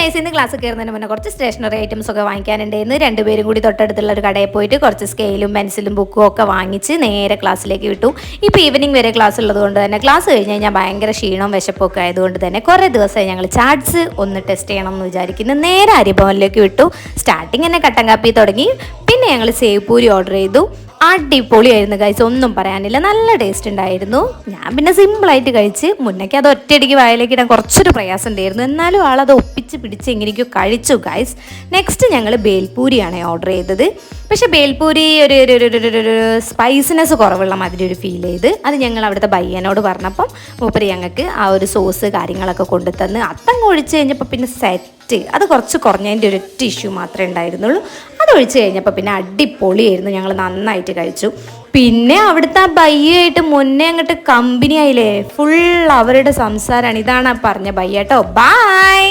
Guys ഇന്ന് class കയറുന്നതിന് മുന്നേ കുറച്ച് സ്റ്റേഷനറി ഐറ്റംസ് ഒക്കെ വാങ്ങിക്കാനുണ്ടായിരുന്നു. രണ്ടുപേരും കൂടി തൊട്ടടുത്തുള്ള ഒരു കടയിൽ പോയിട്ട് കുറച്ച് സ്കെയിലും പെൻസിലും ബുക്കും ഒക്കെ വാങ്ങിച്ച് നേരെ ക്ലാസ്സിലേക്ക് വിട്ടു. ഇപ്പോൾ ഈവനിങ് വരെ ക്ലാസ് ഉള്ളതുകൊണ്ട് തന്നെ ക്ലാസ് കഴിഞ്ഞ് കഴിഞ്ഞാൽ ഭയങ്കര ക്ഷീണവും വിശപ്പൊക്കെ ആയതുകൊണ്ട് തന്നെ കുറേ ദിവസമായി ഞങ്ങൾ ചാറ്റ്സ് ഒന്ന് ടെസ്റ്റ് ചെയ്യണം എന്ന് വിചാരിക്കുന്നു. നേരെ അരിഭവനിലേക്ക് വിട്ടു. സ്റ്റാർട്ടിങ് തന്നെ കട്ടൻ കാപ്പി തുടങ്ങി. പിന്നെ ഞങ്ങൾ സേവ് പൂരി ഓർഡർ ചെയ്തു. അടിപൊളിയായിരുന്നു ഗൈസ്, ഒന്നും പറയാനില്ല, നല്ല ടേസ്റ്റ് ഉണ്ടായിരുന്നു. ഞാൻ പിന്നെ സിമ്പിളായിട്ട് കഴിച്ച്. മുന്നേക്ക് അത് ഒറ്റയടിക്ക് വായിലേക്ക് ഇടാൻ കുറച്ചൊരു പ്രയാസം ഉണ്ടായിരുന്നു, എന്നാലും ആളത് ഒപ്പിച്ച് പിടിച്ച് എങ്ങനെയൊക്കെയോ കഴിച്ചു ഗൈസ്. നെക്സ്റ്റ് ഞങ്ങൾ ബേൽപൂരിയാണ് ഓർഡർ ചെയ്തത്. പക്ഷേ ബേൽപൂരി ഒരു സ്പൈസിനെസ് കുറവുള്ള മാതിരി ഒരു ഫീൽ ചെയ്ത്. അത് ഞങ്ങൾ അവിടുത്തെ ബയ്യനോട് പറഞ്ഞപ്പം മൂപ്പര് ഞങ്ങൾക്ക് ആ ഒരു സോസ് കാര്യങ്ങളൊക്കെ കൊണ്ടുതന്ന് അതങ്ങ് ഒഴിച്ച് കഴിഞ്ഞപ്പോൾ പിന്നെ സെറ്റ്. അത് കുറച്ച് കുറഞ്ഞതിൻ്റെ ഒരു ഇഷ്യൂ മാത്രമേ ഉണ്ടായിരുന്നുള്ളൂ. അതൊഴിച്ച് കഴിഞ്ഞപ്പോൾ പിന്നെ അടിപൊളിയായിരുന്നു, ഞങ്ങൾ നന്നായിട്ട് കഴിച്ചു. പിന്നെ അവിടുത്തെ ആ ബയ്യായിട്ട് മുന്നേ അങ്ങോട്ട് കമ്പനി ആയില്ലേ, ഫുൾ അവരുടെ സംസാരമാണ്. ഇതാണ് പറഞ്ഞ ബയ്യ കേട്ടോ. ബൈ.